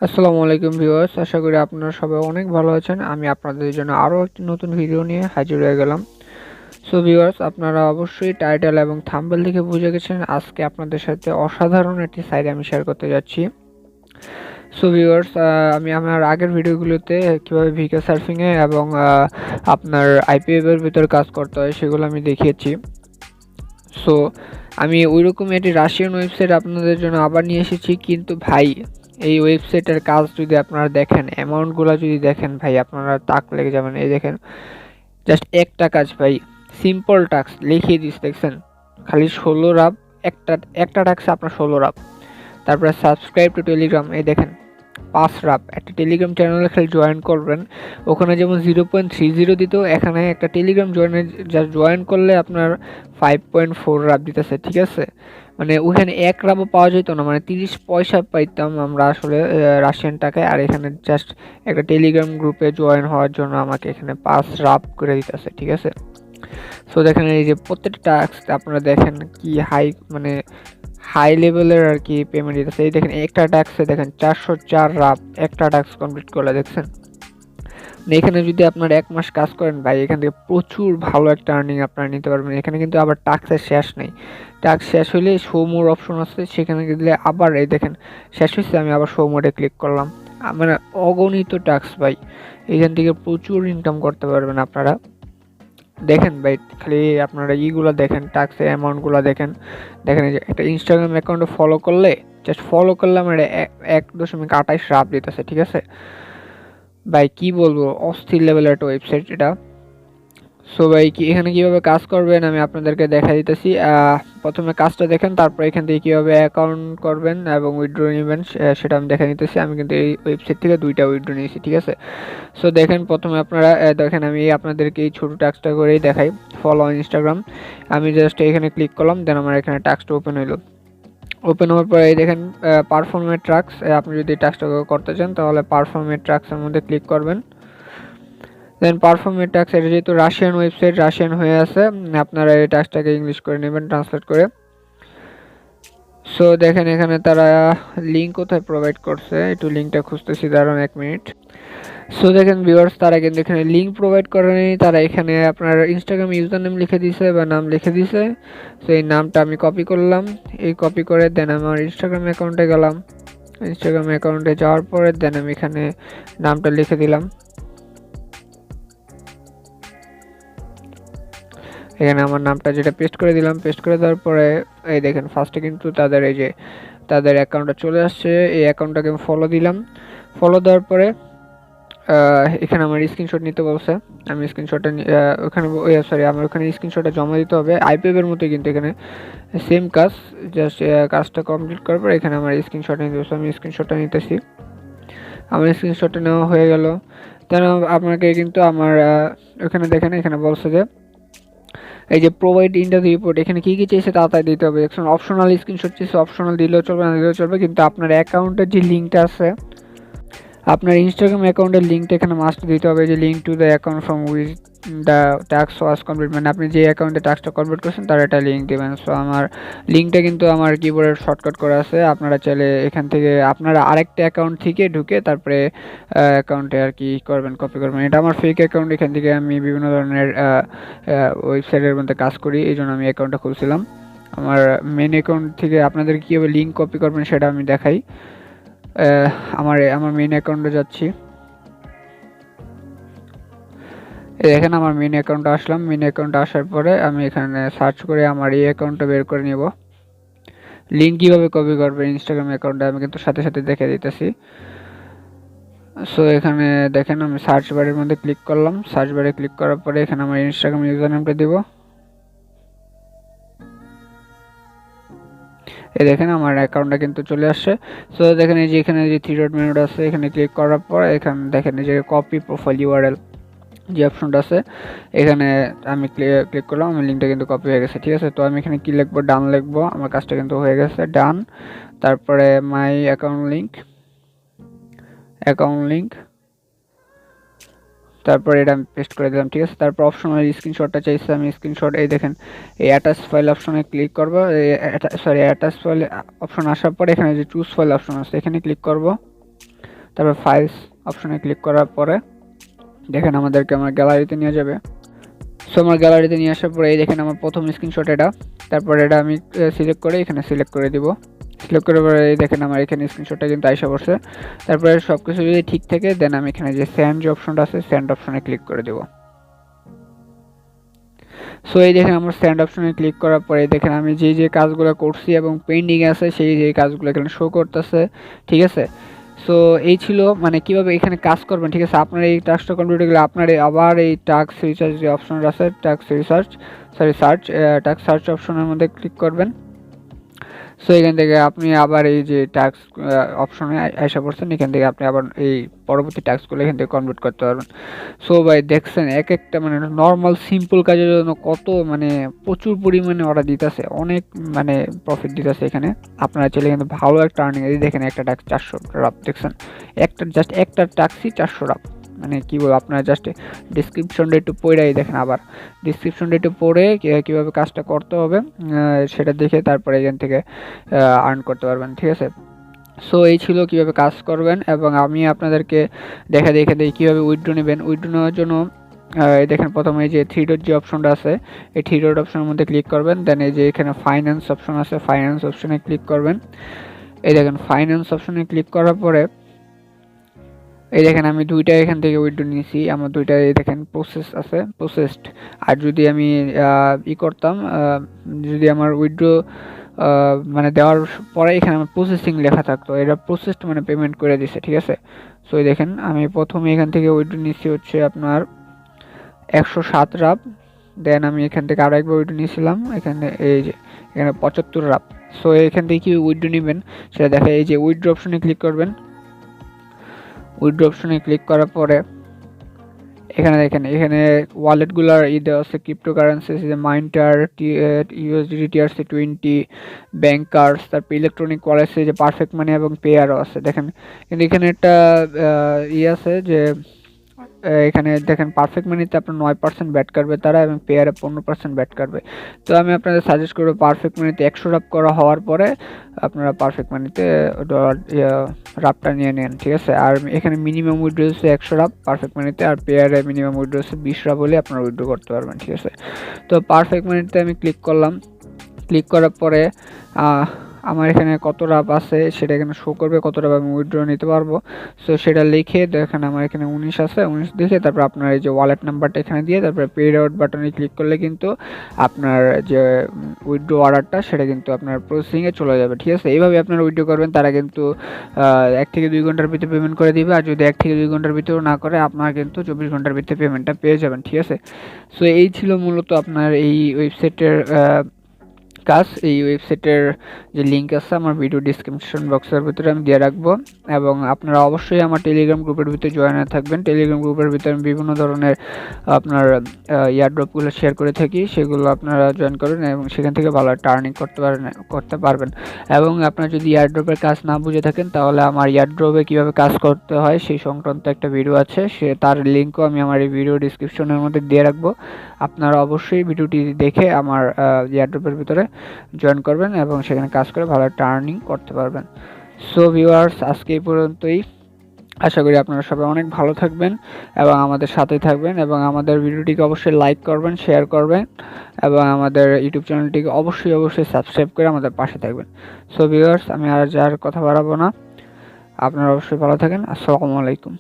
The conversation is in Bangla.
আসসালামু আলাইকুম ভিউয়ার্স, আশা করি আপনারা সবাই অনেক ভালো আছেন। আমি আপনাদের জন্য আরও একটি নতুন ভিডিও নিয়ে হাজির হয়ে গেলাম। সো ভিউয়ার্স, আপনারা অবশ্যই টাইটেল এবং থাম্বনেল দেখে বুঝে গেছেন আজকে আপনাদের সাথে অসাধারণ একটি সাইট আমি শেয়ার করতে যাচ্ছি। সো ভিউয়ার্স, আমি আমার আগের ভিডিওগুলোতে কীভাবে ভিকা সার্ফিংয়ে এবং আপনার আইপিএফ এর ভিতরে কাজ করতে হয় সেগুলো আমি দেখিয়েছি। সো আমি ওইরকম একটি রাশিয়ান ওয়েবসাইট আপনাদের জন্য আবার নিয়ে এসেছি, কিন্তু ভাই এই ওয়েবসাইটের কাজ যদি আপনারা দেখেন, অ্যামাউন্টগুলো যদি দেখেন ভাই, আপনারা তাক লেগে যাবেন। এই দেখেন, জাস্ট একটা কাজ ভাই, সিম্পল টাস্ক লিখিয়ে দিস, দেখছেন খালি 16 রাব। একটা একটা টাস্কে আপনার 16 রাব। তারপরে সাবস্ক্রাইব টু টেলিগ্রাম, এই দেখেন 5 রাব। একটা টেলিগ্রাম চ্যানেলে খালি জয়েন করবেন, ওখানে যেমন 0.30 দিত, এখানে একটা টেলিগ্রাম জাস্ট জয়েন করলে আপনার 5.4 রাব দিতেছে, ঠিক আছে। মানে ওখানে 1 রাবও পাওয়া যেত না, মানে 30 পয়সা পাইতাম আমরা আসলে রাশিয়ান টাকায়। আর এখানে জাস্ট একটা টেলিগ্রাম গ্রুপে জয়েন হওয়ার জন্য আমাকে এখানে 5 রাব করে দিতেছে, ঠিক আছে। সো দেখেন, এই যে প্রত্যেকটা টাস্ক আপনারা দেখেন কি মানে হাই লেভেলের আর কি পেমেন্ট দিতেছে। এই দেখেন একটা টাস্কে দেখেন 404 রাব, একটা টাস্ক কমপ্লিট করলে, দেখছেন। এখানে যদি আপনার 1 মাস কাজ করেন ভাই, এখান থেকে প্রচুর ভালো একটা আর্নিং আপনারা নিতে পারবেন। এখানে কিন্তু আবার টাস্কের শেষ নেই, টাস্ক শেষ হলে শো মোর অপশন আছে, সেখানে দিলে আবার এই দেখেন শেষ হয়েছে, আমি আবার শো মোডে ক্লিক করলাম। মানে অগণিত টাস্ক ভাই, এখান থেকে প্রচুর ইনকাম করতে পারবেন আপনারা। দেখেন ভাই, খালি আপনারা ইগুলো দেখেন, টাস্কের অ্যামাউন্টগুলো দেখেন। দেখেন এই যে একটা ইনস্টাগ্রাম অ্যাকাউন্টে ফলো করলে, জাস্ট ফলো করলে আমার 1.28 রাব দিতেছে, ঠিক আছে ভাই। কি বলবো, অস্থির লেভেলের একটা ওয়েবসাইট এটা। সো ভাই এখানে কিভাবে কাজ করবেন আমি আপনাদেরকে দেখা দিতেছি। প্রথমে কাজটা দেখেন, তারপর এখান থেকে কিভাবে অ্যাকাউন্ট করবেন এবং উইথড্র নেবেন সেটা আমি দেখা নিতেছি। আমি কিন্তু এই ওয়েবসাইট থেকে 2টা উইথড্র নিয়েছি, ঠিক আছে। সো দেখেন, প্রথমে আপনারা দেখেন, আমি আপনাদেরকে এই ছোটো টাস্কটা করেই দেখাই, ফলো ইনস্টাগ্রাম। আমি জাস্ট এখানে ক্লিক করলাম, দেন আমার এখানে টাস্কটা ওপেন হইলো। ওপেন হওয়ার পরে দেখেন পারফর্মের ট্রাক্স। আপনি যদি টাস্কটা করতে চান তাহলে পারফর্মের ট্রাক্সের মধ্যে ক্লিক করবেন। দেন পারফর্মের ট্যাক্স, এটা যেহেতু রাশিয়ান ওয়েবসাইট, রাশিয়ান হয়ে আছে, আপনারা এই ট্যাক্সটাকে ইংলিশ করে নেবেন ট্রান্সলেট করে। সো দেখেন এখানে তারা লিঙ্ক কোথায় প্রোভাইড করছে, একটু লিঙ্কটা খুঁজতেছি, দাঁড়ান 1 মিনিট। সো দেখেন ভিউয়ার্স, তারা কিন্তু এখানে লিঙ্ক প্রোভাইড করেনি, তারা এখানে আপনার ইনস্টাগ্রাম ইউজার নেম লিখে দিছে বা নাম লিখে দিছে। সো এই নামটা আমি কপি করলাম, এই কপি করে দেন আমার ইনস্টাগ্রাম অ্যাকাউন্টে গেলাম। ইনস্টাগ্রাম অ্যাকাউন্টে যাওয়ার পরে দেন আমি এখানে নামটা লিখে দিলাম। এখানে আমার নামটা যেটা পেস্ট করে দিলাম, পেস্ট করে দেওয়ার পরে এই দেখেন ফার্স্টে কিন্তু তাদের এই যে তাদের অ্যাকাউন্টটা চলে আসছে। এই অ্যাকাউন্টটাকে আমি ফলো দিলাম। ফলো দেওয়ার পরে এখানে আমার স্ক্রিনশট নিতে বলছে। আমি স্ক্রিনশটটা ওখানে সরি, আমার ওখানে স্ক্রিনশটটা জমা দিতে হবে আইপিএফের মতোই, কিন্তু এখানে সেম কাজ। জাস্ট কাজটা কমপ্লিট করার পর এখানে আমার স্ক্রিনশট নিতে বলছে, আমি স্ক্রিনশটটা নিতেছি। আমার স্ক্রিনশটটা নেওয়া হয়ে গেল। তার আপনাকে কিন্তু আমার ওখানে দেখেন, এখানে বলছে যে এই যে প্রোভাইড ইন্টারভিউ রিপোর্ট, এখানে কি কি চাইছে তাড়াতাড়ি দিতে হবে। এখন অপশনাল স্ক্রিনশট চাইছে, অপশনাল দিলেও চলবে, না দিলেও চলবে, কিন্তু আপনার অ্যাকাউন্টের যে লিঙ্কটা আছে, আপনার ইনস্টাগ্রাম অ্যাকাউন্টের লিঙ্কটা এখানে মাস্ট দিতে হবে, যে link to the account from which the task was complete, মানে আপনি যে অ্যাকাউন্টে টাস্কটা কমপ্লিট করছেন তার একটা লিঙ্ক দেবেন। সো আমার লিঙ্কটা কিন্তু আমার কিবোর্ডের শর্টকাট করা আছে, আপনারা চাইলে এখান থেকে আপনারা আরেকটা অ্যাকাউন্ট থেকে ঢুকে তারপরে অ্যাকাউন্টে আর কি করবেন, কপি করবেন। এটা আমার ফেক অ্যাকাউন্ট, এখান থেকে আমি বিভিন্ন ধরনের ওয়েবসাইটের মধ্যে কাজ করি, এই জন্য আমি অ্যাকাউন্টটা খুলছিলাম। আমার মেন অ্যাকাউন্ট থেকে আপনাদের কীভাবে লিঙ্ক কপি করবেন সেটা আমি দেখাই। আমার মেইন অ্যাকাউন্টে যাচ্ছি। দেখেন আমার মেইন অ্যাকাউন্টে আসলাম। মেইন অ্যাকাউন্টে আসার পরে আমি এখানে সার্চ করে আমার এই অ্যাকাউন্টটা বের করে নিব। লিঙ্ক কীভাবে কপি করবেন ইনস্টাগ্রাম অ্যাকাউন্টে আমি কিন্তু সাথে সাথে দেখে দিতেছি। সো এখানে দেখেন আমি সার্চ বারের মধ্যে ক্লিক করলাম। সার্চ বারে ক্লিক করার পরে এখানে আমার ইনস্টাগ্রাম ইউজার নেমটা দিব। এই দেখেন আমার অ্যাকাউন্টটা কিন্তু চলে আসছে। সো দেখেন এই যে এখানে যে 3 ডট মেনুটা আছে, এখানে ক্লিক করার পর এখানে দেখেন এই যে কপি প্রোফাইল ইউআরএল যে অপশনটা আছে, এখানে আমি ক্লিক করলাম, আমার লিঙ্কটা কিন্তু কপি হয়ে গেছে, ঠিক আছে। তো আমি এখানে কি লিখবো, ডান লিখবো, আমার কাজটা কিন্তু হয়ে গেছে, ডান। তারপরে মাই অ্যাকাউন্ট লিঙ্ক, তারপর এটা আমি পেস্ট করে দিলাম, ঠিক আছে। তারপর অপশনাল স্ক্রিনশটটা চাইছে, আমি স্ক্রিনশট এই দেখেন এই অ্যাটাচ ফাইল অপশনে ক্লিক করবো। অ্যাটাচ ফাইল অপশন আসার পর এখানে যে চুজ ফাইল অপশন আছে এখানে ক্লিক করব। তারপর ফাইলস অপশনে ক্লিক করার পরে দেখেন আমাদেরকে আমার গ্যালারিতে নিয়ে যাবে। সো আমার গ্যালারিতে নিয়ে আসার পরে এই দেখেন আমার প্রথম স্ক্রিনশট এটা। তারপর এটা আমি সিলেক্ট করে এখানে সিলেক্ট করে দিব। সিলেক্ট করার পরে এই দেখেন আমার এখানে স্ক্রিনশটটা কিন্তু আইসা পড়ছে। তারপরে সব কিছু যদি ঠিক থাকে দেন আমি এখানে যে সেন্ড যে অপশনটা আছে সেন্ড অপশনে ক্লিক করে দেব। সো এই দেখেন আমার সেন্ড অপশনে ক্লিক করার পরে দেখেন আমি যে কাজগুলো করছি এবং পেন্ডিং আছে সেই কাজগুলো এখানে শো করতেছে, ঠিক আছে। সো এই ছিল মানে কিভাবে এখানে কাজ করবেন, ঠিক আছে। আপনার এই টাস্কটা কমপ্লিট হয়ে গেলে আপনার আবার এই টাস্ক রিসার্চ যে অপশন আছে টাস্ক সার্চ অপশনের মধ্যে ক্লিক করবেন। সো এখান থেকে আপনি আবার এই যে টাস্ক অপশনে আইসা পড়ছেন, এখান থেকে আপনি আবার এই পরবর্তী টাস্কগুলো এখান থেকে কমপ্লিট করতে পারবেন। সো ভাই দেখছেন এক একটা মানে নর্মাল সিম্পল কাজের জন্য কত মানে প্রচুর পরিমাণে ওরা দিতেছে, অনেক মানে প্রফিট দিতেছে এখানে। আপনারা চাইলে কিন্তু ভালো একটা আর্নিং, এই দেখেন একটা টাস্ক 400 রাপ দেখছেন, জাস্ট একটা টাস্কই 400 রাপ। মানে কি বলবো, আপনারা জাস্ট ডিসক্রিপশনটা একটু পড়েই দেখেন, আবার ডিসক্রিপশনটা একটু পড়ে কীভাবে কাজটা করতে হবে সেটা দেখে তারপরে এখান থেকে আর্ন করতে পারবেন, ঠিক আছে। সো এই ছিল কীভাবে কাজ করবেন, এবং আমি আপনাদেরকে দেখে কীভাবে উইথড্র নেবেন। উইথড্র নেওয়ার জন্য এই দেখেন প্রথমে এই যে 3 ডট যে অপশনটা আছে এই 3 ডট অপশনের মধ্যে ক্লিক করবেন। দেন এই যে এখানে ফাইন্যান্স অপশন আছে, ফাইন্যান্স অপশনে ক্লিক করবেন। এই দেখেন ফাইন্যান্স অপশনে ক্লিক করার পরে এই দেখেন আমি দুইটা এখান থেকে উইথড্র নিয়েছি, আমার দুইটা এই দেখেন প্রসেস আছে, প্রসেসড। আর যদি আমি করতাম, যদি আমার উইথড্র মানে দেওয়ার পরে এখানে আমার প্রসেসিং লেখা থাকতো, এটা প্রসেসড মানে পেমেন্ট করে দিছে, ঠিক আছে। সো এই দেখেন আমি প্রথমে এখান থেকে উইথড্র নিয়েছি হচ্ছে আপনার 107 রাপ। দেন আমি এখান থেকে আরও একবার উইথড্র নিয়েছিলাম, এখানে এই যে এখানে 75 রাপ। সো এখান থেকে কি উইথড্র নেবেন সেটা দেখা, এই যে উইথড্র অপশনে ক্লিক করবেন। উইথড্র অপশনে ক্লিক করার পরে এখানে দেখেন এখানে ওয়ালেটগুলোর দেওয়া আছে, ক্রিপ্টোকারেন্সি যে মাইন্টার, ইউএসডিটি TRC20, ব্যাংকার্স, তারপর ইলেকট্রনিক ওয়ালেটসে যে পারফেক্ট মানি এবং পেয়ারও আছে দেখেন। কিন্তু এখানে একটা আছে যে এখানে দেখেন পারফেক্ট মানিতে আপনার 9% ব্যাট কাটবে তারা, এবং পেয়ারে 15% ব্যাট কাটবে। তো আমি আপনাদের সাজেস্ট করবো পারফেক্ট মানিতে 100 রাপ করা হওয়ার পরে আপনারা পারফেক্ট মানিতে রাপটা নিয়ে নেন, ঠিক আছে। আর এখানে মিনিমাম উইথড্র হচ্ছে 100 রাপ পারফেক্ট মানিতে, আর পেয়ারে মিনিমাম উইথড্র হচ্ছে 20 রাপ হলে আপনারা উইথড্র করতে পারবেন, ঠিক আছে। তো পারফেক্ট মানিতে আমি ক্লিক করলাম। ক্লিক করার পরে আমার এখানে কত রাপ আছে সেটা এখানে শো করবে, কত রাপ আমি উইথড্র নিতে পারবো। সো সেটা লিখে দেখেন আমার এখানে 19 আছে, 19 দেখে তারপর আপনার এই যে ওয়ালেট নাম্বারটা এখানে দিয়ে তারপরে পেড আউট বাটনে ক্লিক করলে কিন্তু আপনার যে উইথড্র অর্ডারটা সেটা কিন্তু আপনার প্রসেসিংয়ে চলে যাবে, ঠিক আছে। এইভাবে আপনারা উইথড্র করবেন, তারা কিন্তু 1 থেকে 2 ঘন্টার ভিতরে পেমেন্ট করে দিবে। আর যদি 1 থেকে 2 ঘন্টার ভিতরেও না করে আপনারা কিন্তু 24 ঘন্টার ভিতরে পেমেন্টটা পেয়ে যাবেন, ঠিক আছে। সো এই ছিল মূলত আপনার এই ওয়েবসাইটের কাজ। এই ওয়েবসাইটের যে লিঙ্ক আছে আমার ভিডিও ডিসক্রিপশন বক্সের ভিতরে আমি দিয়ে রাখবো, এবং আপনারা অবশ্যই আমার টেলিগ্রাম গ্রুপের ভিতরে জয়েন হয়ে থাকবেন। টেলিগ্রাম গ্রুপের ভিতরে আমি বিভিন্ন ধরনের আপনার ইয়ারড্রপগুলো শেয়ার করে থাকি, সেগুলো আপনারা জয়েন করবেন এবং সেখান থেকে ভালো একটা আর্নিং করতে পারবেন। এবং আপনারা যদি ইয়ারড্রপের কাজ না বুঝে থাকেন তাহলে আমার ইয়ারড্রপে কীভাবে কাজ করতে হয় সেই সংক্রান্ত একটা ভিডিও আছে, তার লিঙ্কও আমি আমার এই ভিডিও ডিসক্রিপশনের মধ্যে দিয়ে রাখবো। আপনারা অবশ্যই ভিডিওটি দেখে আমার ইয়ারড্রপের ভিতরে জয়েন করবেন এবং সেখানে কাজ করে ভালো একটা আর্নিং করতে পারবেন। সো ভিউয়ার্স, আজকে এই পর্যন্তই। আশা করি আপনারা সবাই অনেক ভালো থাকবেন এবং আমাদের সাথেই থাকবেন, এবং আমাদের ভিডিওটিকে অবশ্যই লাইক করবেন, শেয়ার করবেন, এবং আমাদের ইউটিউব চ্যানেলটিকে অবশ্যই সাবস্ক্রাইব করে আমাদের পাশে থাকবেন। সো ভিউয়ার্স, আমি আর কথা বাড়াবো না, আপনারা অবশ্যই ভালো থাকেন। আসসালামু আলাইকুম।